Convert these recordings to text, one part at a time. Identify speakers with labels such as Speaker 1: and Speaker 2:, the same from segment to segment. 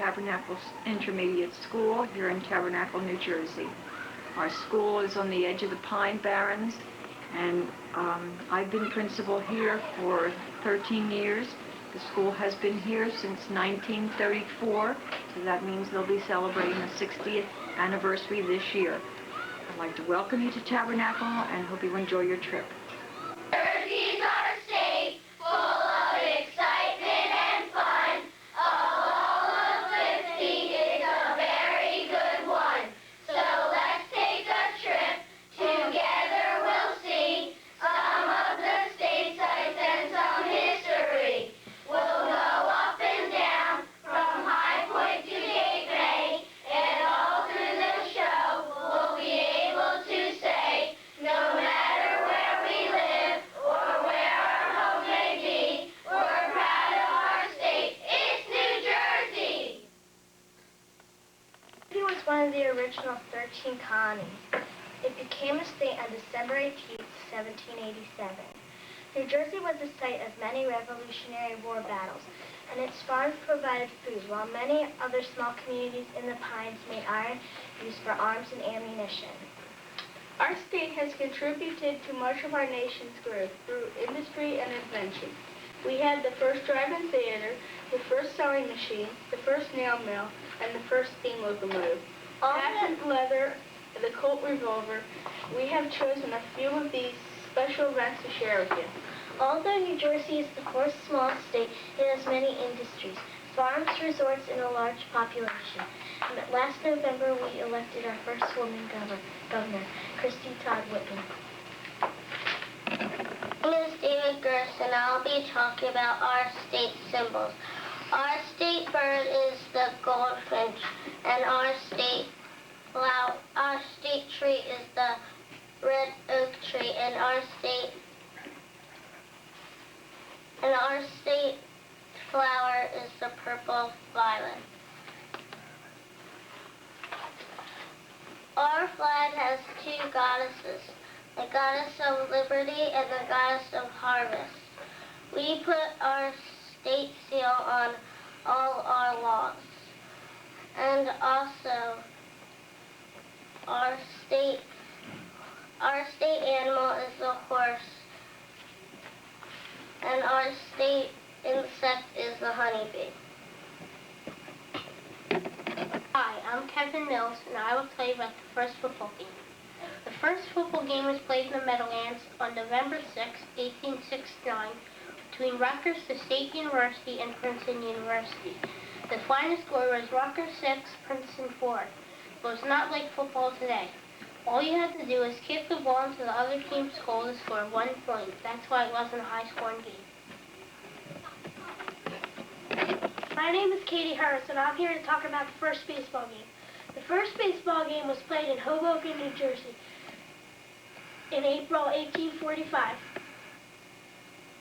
Speaker 1: Tabernacle Intermediate School here in Tabernacle, New Jersey. Our school is on the edge of the Pine Barrens, and I've been principal here for 13 years. The school has been here since 1934, so that means they'll be celebrating the 60th anniversary this year. I'd like to welcome you to Tabernacle and hope you enjoy your trip.
Speaker 2: Jersey's our state, full of excitement and fun. Of all of 50 is a very good one. So let's take a trip. Together we'll see some of the state sights and some history. We'll go up and down from High Point to Cape May, and all through the show we'll be able to say, no matter where we live or where our home may be, we're proud of our state. It's New Jersey!
Speaker 3: Jersey was one of the original 13 colonies. It became a state on December 18, 1787. New Jersey was the site of many Revolutionary War battles, and its farms provided food, while many other small communities in the Pines made iron used for arms and ammunition.
Speaker 4: Our state has contributed to much of our nation's growth through industry and invention. We had the first drive-in theater, the first sewing machine, the first nail mill, and the first steam locomotive. Patent leather, the Colt revolver. We have chosen a few of these special events to share with you.
Speaker 3: Although New Jersey is the fourth smallest state, it has many industries, farms, resorts, and a large population. Last November, we elected our first woman governor, Christy Todd Whitman.
Speaker 5: My name is David Gerson, and I'll be talking about our state symbols. Our state bird is the goldfinch, and our state tree is the red oak tree, and our state flower is the purple violet. Our flag has two goddesses, the goddess of liberty and the goddess of harvest. We put our state seal on all our laws. And also, our state animal is the horse, and our state insect is the honeybee.
Speaker 6: Hi, I'm Kevin Mills, and I will tell you about the first football game. The first football game was played in the Meadowlands on November 6, 1869, between Rutgers State University and Princeton University. The final score was Rutgers 6, Princeton 4. It was not like football today. All you had to do was kick the ball into the other team's goal to score 1 point. That's why it wasn't a high-scoring game.
Speaker 7: My name is Katie Harris, and I'm here to talk about the first baseball game. The first baseball game was played in Hoboken, New Jersey in April 1845.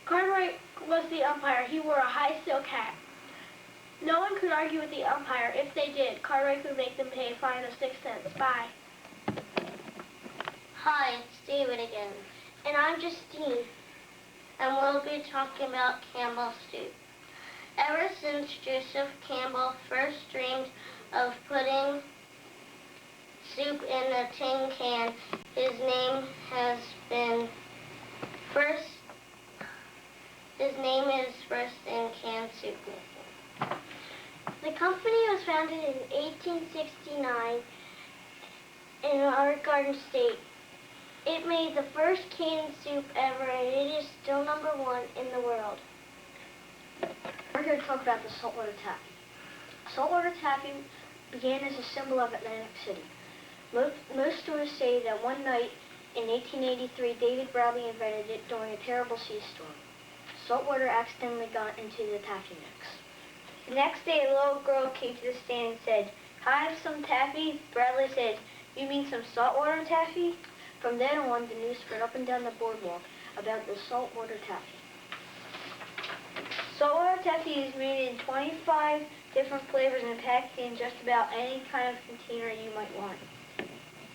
Speaker 7: Cartwright was the umpire. He wore a high silk hat. No one could argue with the umpire. If they did, Cartwright would make them pay a fine of 6 cents. Bye.
Speaker 5: Hi, it's David again.
Speaker 3: And I'm Justine.
Speaker 5: And we'll be talking about Campbell's soup. Ever since Joseph Campbell first dreamed of putting soup in a tin can, his name is first in canned soup making.
Speaker 3: The company was founded in 1869 in our Garden State. It made the first canned soup ever, and it is still #1 in the world. We're going to talk about the saltwater taffy. Saltwater taffy began as a symbol of Atlantic City. Most stories say that one night in 1883, David Bradley invented it during a terrible sea storm. Saltwater accidentally got into the taffy mix. The next day, a little girl came to the stand and said, "I have some taffy." Bradley said, "You mean some saltwater taffy?" From then on, the news spread up and down the boardwalk about the saltwater taffy. Saltwater taffy is made in 25 different flavors and packed in just about any kind of container you might want.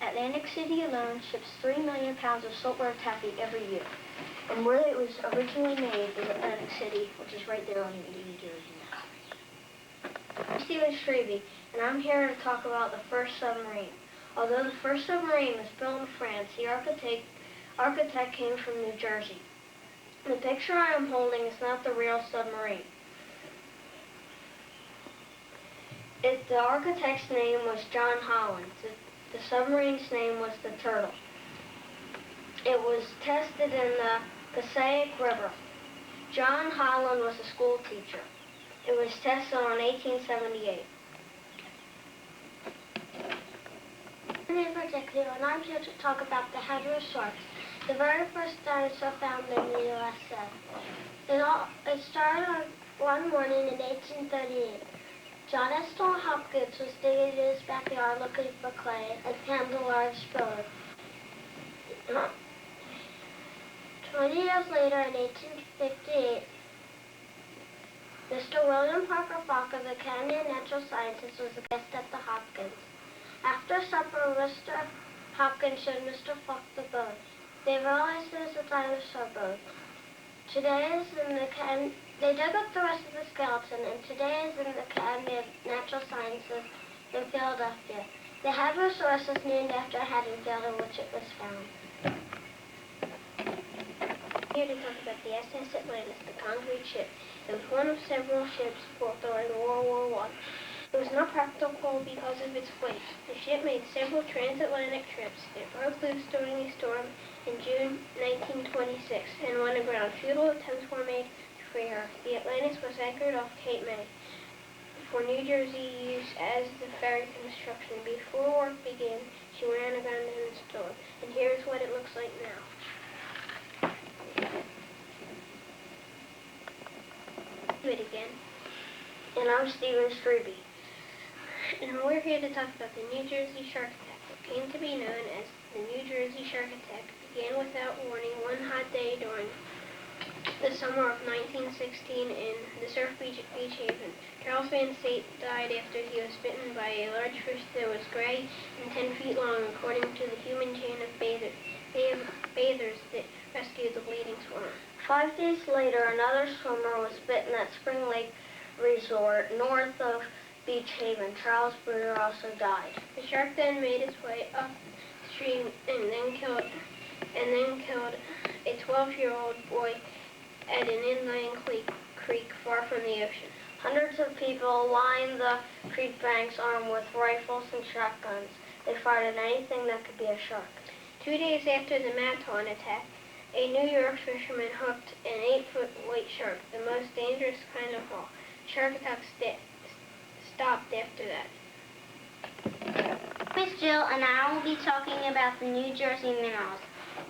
Speaker 3: Atlantic City alone ships 3 million pounds of saltwater taffy every year. And where it was originally made is Atlantic City, which is right there on New Jersey. Stephen Strebe, and I'm here to talk about the first submarine. Although the first submarine was built in France, the architect came from New Jersey. The picture I am holding is not the real submarine. The architect's name was John Holland. The submarine's name was the Turtle. It was tested in the Passaic River. John Holland was a school teacher. It was tested on 1878.
Speaker 7: My name is Executive, and I'm here to talk about the Hadron sharks, the very first dinosaur found in the USA. It started one morning in 1838. John S. Hopkins was digging in his backyard looking for clay and found a large stone. 20 years later, in 1858, Mr. William Parker Fock of the Academy of Natural Sciences was a guest at the Hopkins. After supper, Mr. Hopkins showed Mr. Fock the bone. They realized it was a dinosaur bone. They dug up the rest of the skeleton, and today is in the Academy of Natural Sciences in Philadelphia. The Hadrosaurus is named after Haddonfield, in which it was found.
Speaker 3: Here to talk about the SS Atlantis, the concrete ship. It was one of several ships built during World War I. It was not practical because of its weight. The ship made several transatlantic trips. It broke loose during a storm in June 1926 and went aground. Futile attempts were made to free her. The Atlantis was anchored off Cape May for New Jersey use as the ferry construction. Before work began, she ran aground in the storm. And here's what it looks like now. Do it again. And I'm Stephen Strebe. And we're here to talk about the New Jersey shark attack. What came to be known as the New Jersey shark attack began without warning one hot day during the summer of 1916 in the surf beach at Beach Haven. Charles Van State died after he was bitten by a large fish that was gray and 10 feet long, according to the human chain of bathers that rescued the bleeding swimmer. 5 days later, another swimmer was bitten at Spring Lake Resort north of Beach Haven. Charles Bruder also died. The shark then made its way upstream and then killed a 12-year-old boy at an inland creek far from the ocean. Hundreds of people lined the creek banks armed with rifles and shotguns. They fired at anything that could be a shark. 2 days after the Maton attack, a New York fisherman hooked an 8-foot white shark, the most dangerous kind of all. Shark attacks stopped after that.
Speaker 5: Miss Jill and I will be talking about the New Jersey minerals.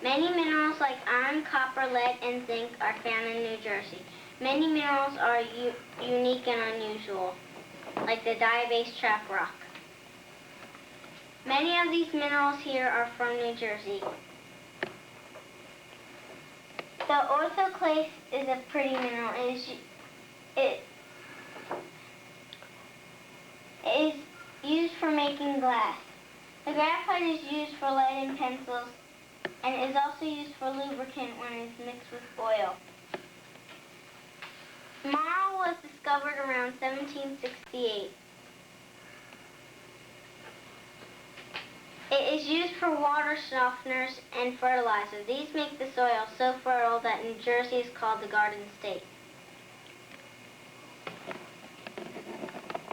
Speaker 5: Many minerals like iron, copper, lead, and zinc are found in New Jersey. Many minerals are unique and unusual, like the diabase trap rock. Many of these minerals here are from New Jersey. The orthoclase is a pretty mineral. It is used for making glass. The graphite is used for lead in pencils and is also used for lubricant when it is mixed with oil. Marl was discovered around 1768. It is used for water softeners and fertilizer. These make the soil so fertile that New Jersey is called the Garden State.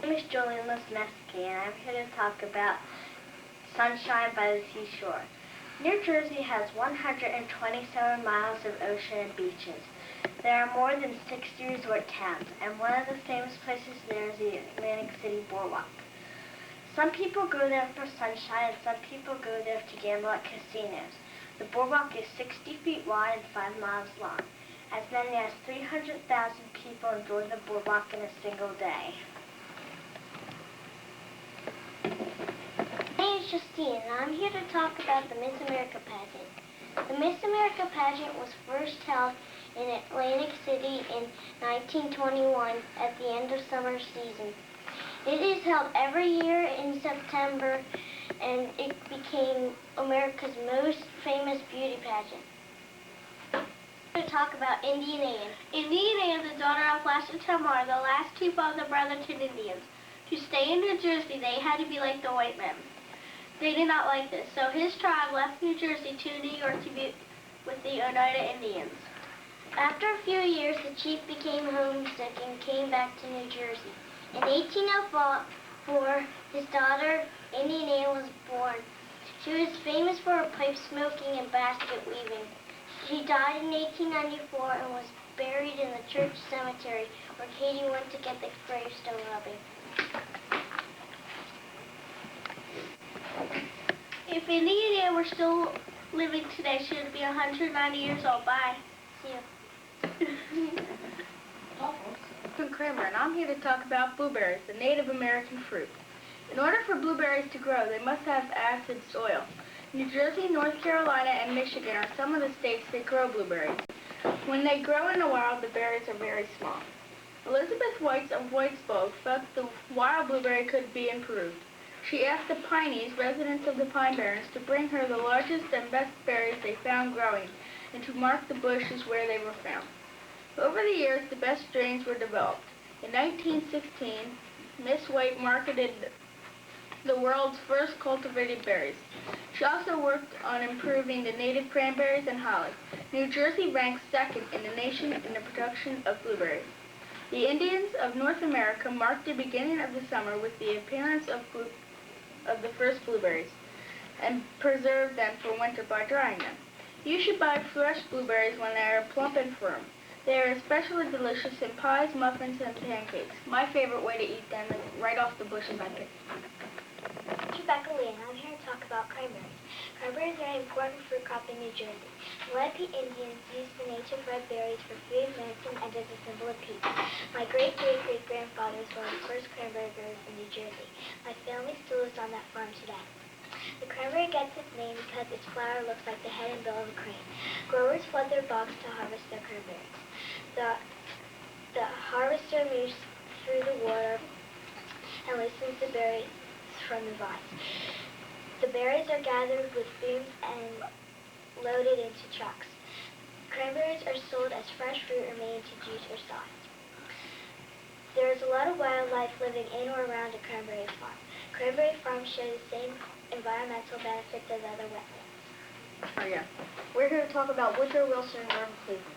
Speaker 3: My name is Julian Lesneski, and I'm here to talk about Sunshine by the Seashore. New Jersey has 127 miles of ocean and beaches. There are more than 60 resort towns, and one of the famous places there is the Atlantic City Boardwalk. Some people go there for sunshine, and some people go there to gamble at casinos. The boardwalk is 60 feet wide and 5 miles long. As many as 300,000 people enjoy the boardwalk in a single day.
Speaker 7: My name is Justine, and I'm here to talk about the Miss America pageant. The Miss America pageant was first held in Atlantic City in 1921 at the end of summer season. It is held every year in September, and it became America's most famous beauty pageant. To talk about Indian Anne. Indian Anne, the daughter of Washington Tamar, the last chief of the Brotherton Indians.
Speaker 6: To stay in New Jersey, they had to be like the white men. They did not like this, so his tribe left New Jersey to New York to be with the Oneida Indians.
Speaker 3: After a few years, the chief became homesick and came back to New Jersey. In 1804, his daughter, Indian Anne, was born. She was famous for her pipe smoking and basket weaving. She died in 1894 and was buried in the church cemetery where Katie went to get the gravestone rubbing.
Speaker 6: If Indian Anne were still living today, she would be 190 years old. Bye.
Speaker 3: See you.
Speaker 4: I'm Kramer, and I'm here to talk about blueberries, the Native American fruit. In order for blueberries to grow, they must have acid soil. New Jersey, North Carolina, and Michigan are some of the states that grow blueberries. When they grow in the wild, the berries are very small. Elizabeth White of Whitesburg felt the wild blueberry could be improved. She asked the Pineys, residents of the Pine Barrens, to bring her the largest and best berries they found growing, and to mark the bushes where they were found. Over the years, the best strains were developed. In 1916, Miss White marketed the world's first cultivated berries. She also worked on improving the native cranberries and holly. New Jersey ranks second in the nation in the production of blueberries. The Indians of North America marked the beginning of the summer with the appearance of the first blueberries and preserved them for winter by drying them. You should buy fresh blueberries when they are plump and firm. They are especially delicious in pies, muffins, and pancakes. My favorite way to eat them is right off the bushes I picked.
Speaker 7: I'm Rebecca Lee, and I'm here to talk about cranberries. Cranberries are an important fruit crop in New Jersey. The Lenape Indians used the native red berries for food, medicine, and as a symbol of peace. My great-great-great-grandfathers were the first cranberry growers in New Jersey. My family still lives on that farm today. The cranberry gets its name because its flower looks like the head and bill of a crane. Growers flood their bogs to harvest their cranberries. The harvester moves through the water and loosens the berries from the vines. The berries are gathered with booms and loaded into trucks. Cranberries are sold as fresh fruit or made into juice or sauce. There is a lot of wildlife living in or around a cranberry farm. Cranberry farms share the same environmental benefits as other wetlands.
Speaker 3: We're here to talk about Woodrow Wilson and Grover Cleveland.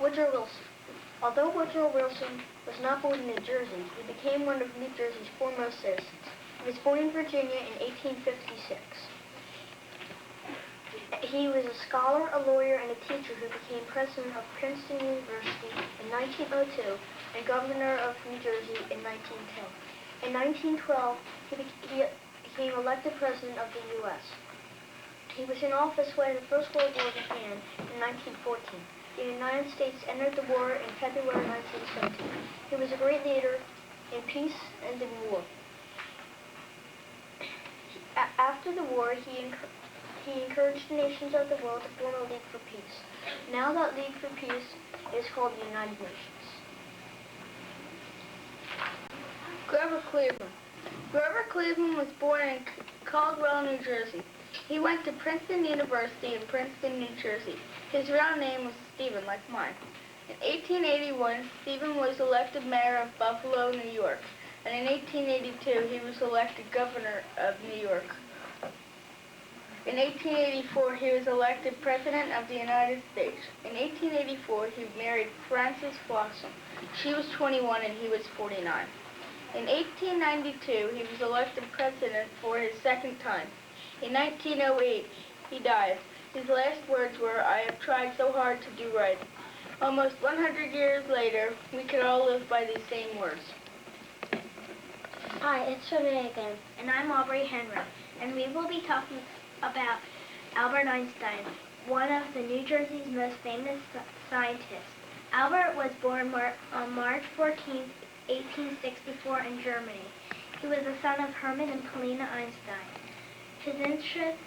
Speaker 3: Woodrow Wilson. Although Woodrow Wilson was not born in New Jersey, he became one of New Jersey's foremost citizens. He was born in Virginia in 1856. He was a scholar, a lawyer, and a teacher who became president of Princeton University in 1902 and governor of New Jersey in 1910. In 1912, he became elected president of the U.S. He was in office when the First World War began in 1914. The United States entered the war in February 1917. He was a great leader in peace and in war. After the war, he encouraged the nations of the world to form a League for Peace. Now that League for Peace is called the United Nations.
Speaker 4: Grover Cleveland. Grover Cleveland was born in Caldwell, New Jersey. He went to Princeton University in Princeton, New Jersey. His real name was Stephen, like mine. In 1881, Stephen was elected mayor of Buffalo, New York. And in 1882, he was elected governor of New York. In 1884, he was elected President of the United States. In 1884, he married Frances Blossom. She was 21 and he was 49. In 1892, he was elected President for his second time. In 1908, he died. His last words were, "I have tried so hard to do right." Almost 100 years later, we could all live by these same words.
Speaker 3: Hi, it's Renee again, and I'm Aubrey Henry, and we will be talking about Albert Einstein, one of the New Jersey's most famous scientists. Albert was born on March 14, 1864 in Germany. He was the son of Hermann and Paulina Einstein. His interest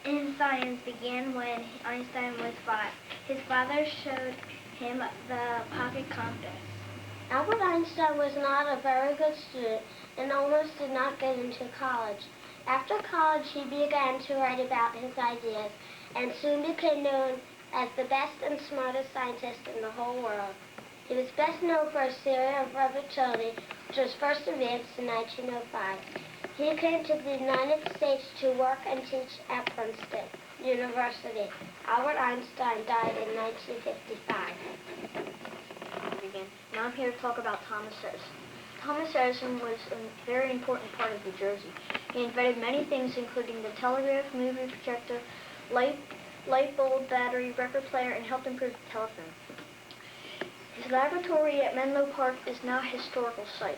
Speaker 3: in science began when Einstein was 5. His father showed him the pocket compass. Albert Einstein was not a very good student and almost did not get into college. After college, he began to write about his ideas and soon became known as the best and smartest scientist in the whole world.
Speaker 7: He was best known for a series of versatility, which was first advanced in 1905. He came to the United States to work and teach at Princeton University. Albert Einstein died in 1955.
Speaker 3: Now I'm here to talk about Thomas Edison. Thomas Edison was a very important part of New Jersey. He invented many things, including the telegraph, movie projector, light bulb, battery, record player, and helped improve the telephone. His laboratory at Menlo Park is now a historical site.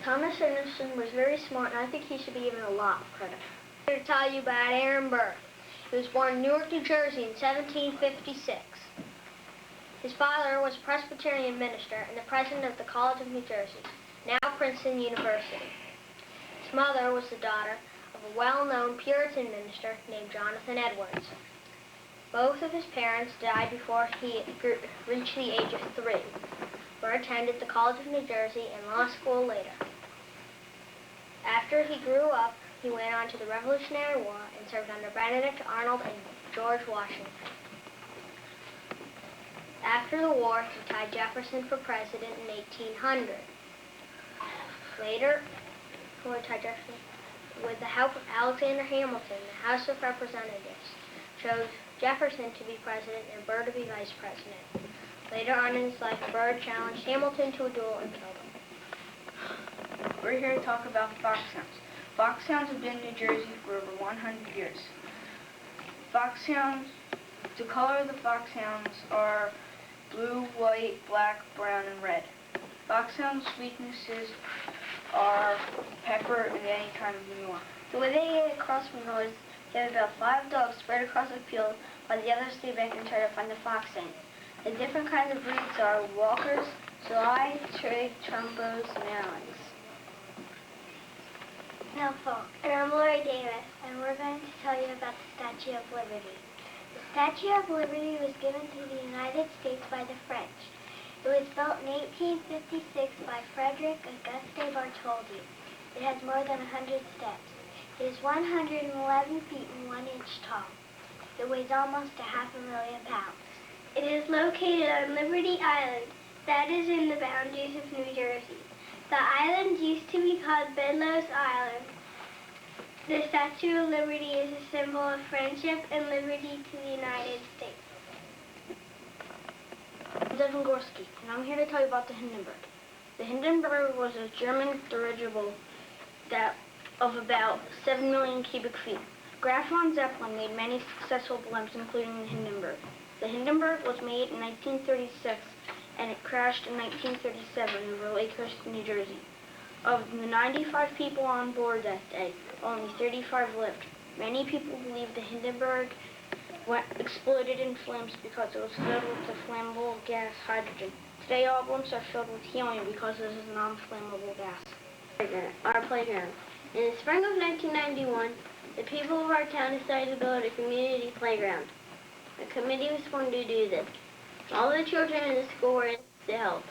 Speaker 3: Thomas Edison was very smart, and I think he should be given a lot of credit. I'm here to tell you about Aaron Burr. He was born in Newark, New Jersey in 1756. His father was a Presbyterian minister and the president of the College of New Jersey, now Princeton University. His mother was the daughter of a well-known Puritan minister named Jonathan Edwards. Both of his parents died before he reached the age of 3. Burr attended the College of New Jersey and law school later. After he grew up, he went on to the Revolutionary War and served under Benedict Arnold and George Washington. After the war, he tied Jefferson for president in 1800. Later, with the help of Alexander Hamilton, the House of Representatives chose Jefferson to be president and Burr to be vice president. Later on in his life, Burr challenged Hamilton to a duel and killed him.
Speaker 4: We're here to talk about foxhounds. Foxhounds have been in New Jersey for over 100 years. Foxhounds, the color of the foxhounds are blue, white, black, brown, and red. Foxhounds' weaknesses are pepper and any kind of manure.
Speaker 3: The way they get across from the woods, they have about 5 dogs spread across the field while the others stay back and try to find the fox in. The different kinds of breeds are Walkers, July, Trig, Trumpos, and Allens.
Speaker 7: Now, folks, and I'm Lori Davis, and we're going to tell you about the Statue of Liberty. The Statue of Liberty was given to the United States by the French. It was built in 1856 by Frederick Auguste Bartholdi. It has more than 100 steps. It is 111 feet and 1 inch tall. It weighs almost 500,000 pounds. It is located on Liberty Island, that is in the boundaries of New Jersey. The island used to be called Bedloe's Island. The Statue of Liberty is a symbol of friendship and liberty to the United States.
Speaker 3: I'm Devin Gorski, and I'm here to tell you about the Hindenburg. The Hindenburg was a German dirigible of about 7 million cubic feet. Graf von Zeppelin made many successful blimps, including the Hindenburg. The Hindenburg was made in 1936, and it crashed in 1937 over Lakehurst, New Jersey. Of the 95 people on board that day, only 35 lived. Many people believe the Hindenburg exploded in flames because it was filled with the flammable gas hydrogen. Today all blimps are filled with helium because this is a non-flammable gas.
Speaker 5: Our playground. In the spring of 1991, the people of our town decided to build a community playground. A committee was formed to do this. All the children in the school were to help.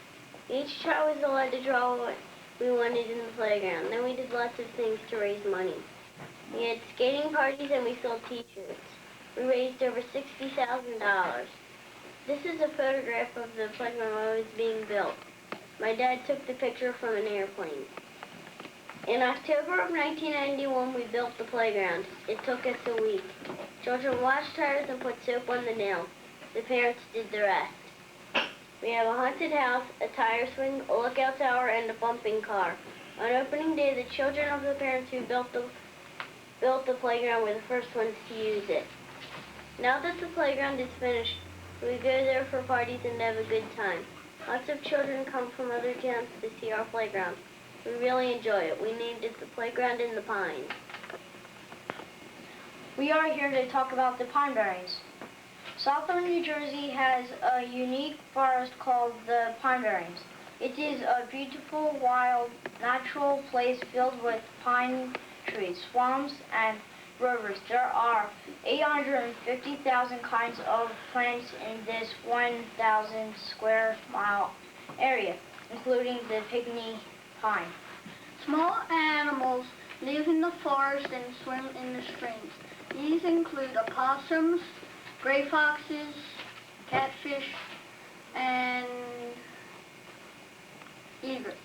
Speaker 5: Each child was allowed to draw what we wanted in the playground. Then we did lots of things to raise money. We had skating parties and we sold t-shirts. We raised over $60,000. This is a photograph of the playground when it was being built. My dad took the picture from an airplane. In October of 1991, we built the playground. It took us a week. Children washed tires and put soap on the nails. The parents did the rest. We have a haunted house, a tire swing, a lookout tower, and a bumping car. On opening day, the children of the parents who built the playground were the first ones to use it. Now that the playground is finished, we go there for parties and have a good time. Lots of children come from other towns to see our playground. We really enjoy it. We named it the Playground in the Pines.
Speaker 3: We are here to talk about the Pine Barrens. Southern New Jersey has a unique forest called the Pine Barrens. It is a beautiful, wild, natural place filled with pine trees, swamps, and rivers. There are 850,000 kinds of plants in this 1,000 square mile area, including the pygmy pine.
Speaker 4: Small animals live in the forest and swim in the streams. These include opossums, gray foxes, catfish, and
Speaker 8: egrets,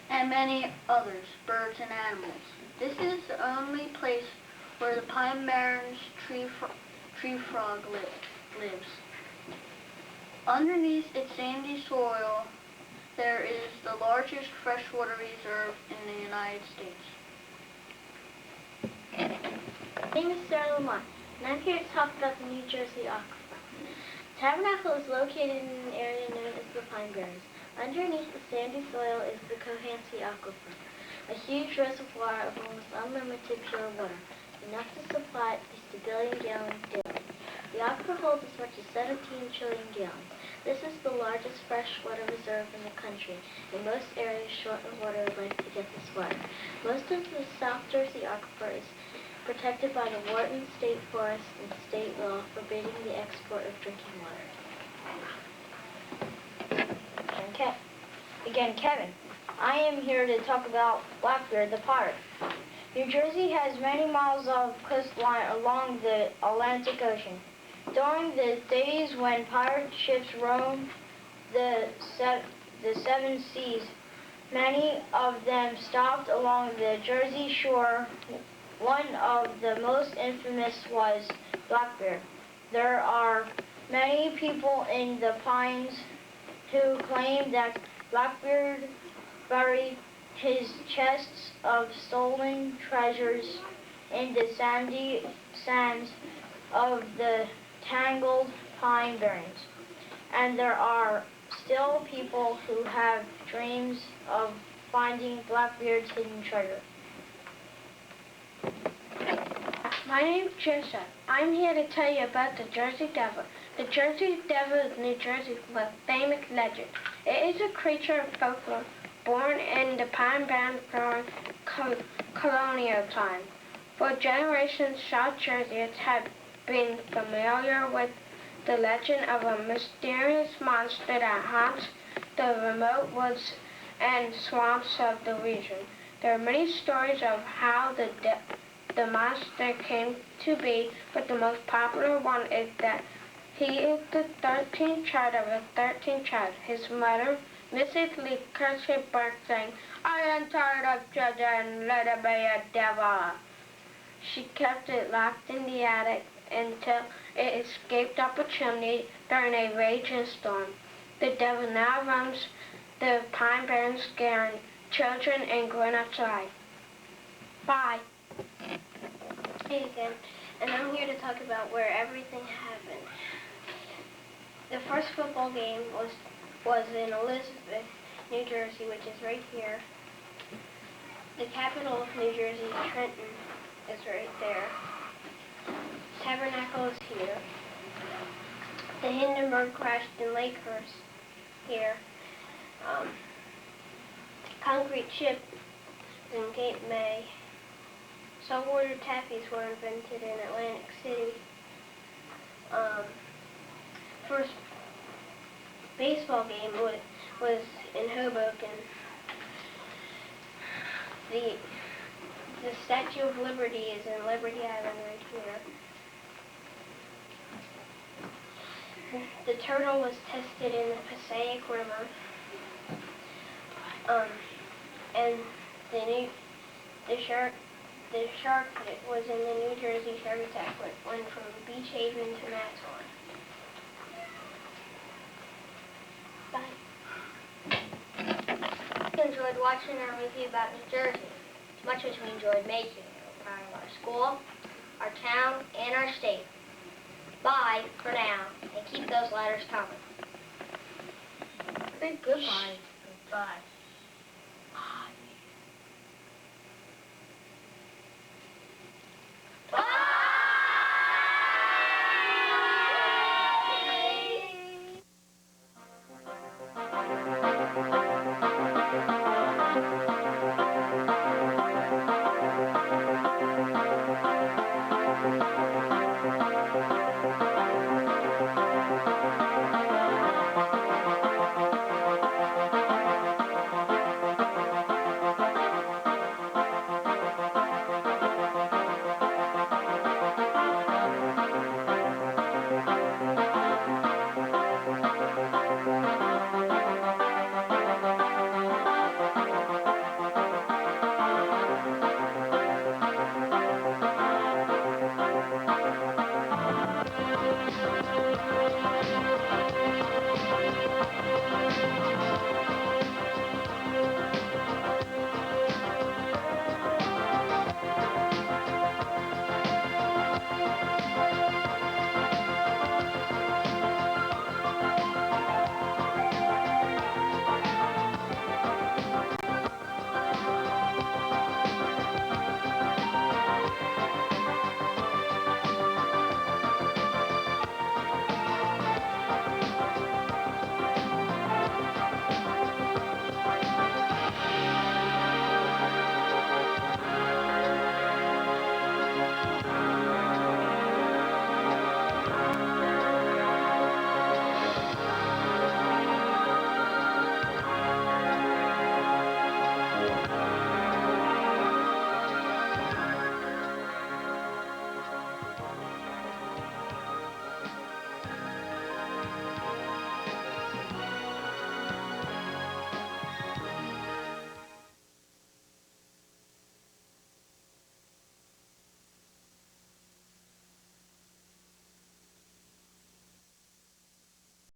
Speaker 8: and many others, birds and animals. This is the only place where the pine barrens tree frog lives. Underneath its sandy soil, there is the largest freshwater reserve in the United States.
Speaker 3: My name is Sarah Lamont, and I'm here to talk about the New Jersey Aquifer. Tabernacle is located in an area known as the Pine Barrens. Underneath the sandy soil is the Cohansey Aquifer, a huge reservoir of almost unlimited pure water, enough to supply at least 1 billion gallons daily. The aquifer holds as much as 17 trillion gallons. This is the largest freshwater reserve in the country, and most areas short of water would like to get this water. Most of the South Jersey aquifer is protected by the Wharton State Forest and state law forbidding the export of drinking water.
Speaker 7: Again, Kevin. I am here to talk about Blackbeard the pirate. New Jersey has many miles of coastline along the Atlantic Ocean. During the days when pirate ships roamed the seven seas, many of them stopped along the Jersey shore. One of the most infamous was Blackbeard. There are many people in the Pines who claim that Blackbeard buried his chests of stolen treasures in the sandy sands of the tangled pine barrens. And there are still people who have dreams of finding Blackbeard's hidden treasure.
Speaker 4: My name is Joseph. I'm here to tell you about the Jersey Devil. The Jersey Devil is New Jersey's most famous legend. It is a creature of folklore born in the Pine Barrens during colonial time. For generations, South Jerseyans have been familiar with the legend of a mysterious monster that haunts the remote woods and swamps of the region. There are many stories of how the monster came to be, but the most popular one is that he is the 13th child of a 13th child. His mother, Mrs. Lee, cursed his birth, saying, "I am tired of children, and let it be a devil." She kept it locked in the attic until it escaped up a chimney during a raging storm. The devil now roams the Pine Barrens, scaring children and grown-ups alike. Bye.
Speaker 6: Hey again, and I'm here to talk about where everything happened. The first football game was in Elizabeth, New Jersey, which is right here. The capital of New Jersey, Trenton, is right there. Tabernacle is here. The Hindenburg crashed in Lakehurst here. Concrete ship in Cape May. Saltwater tappies were invented in Atlantic City. First baseball game was in Hoboken. The Statue of Liberty is in Liberty Island right here. The turtle was tested in the Passaic River. And the shark that was in the New Jersey shark attack went from Beach Haven to Nassau. Bye.
Speaker 5: We enjoyed watching our review about New Jersey as much as we enjoyed making it. We're proud of our school, our town, and our state. Bye for now, and keep those letters coming.
Speaker 8: Goodbye. Goodbye.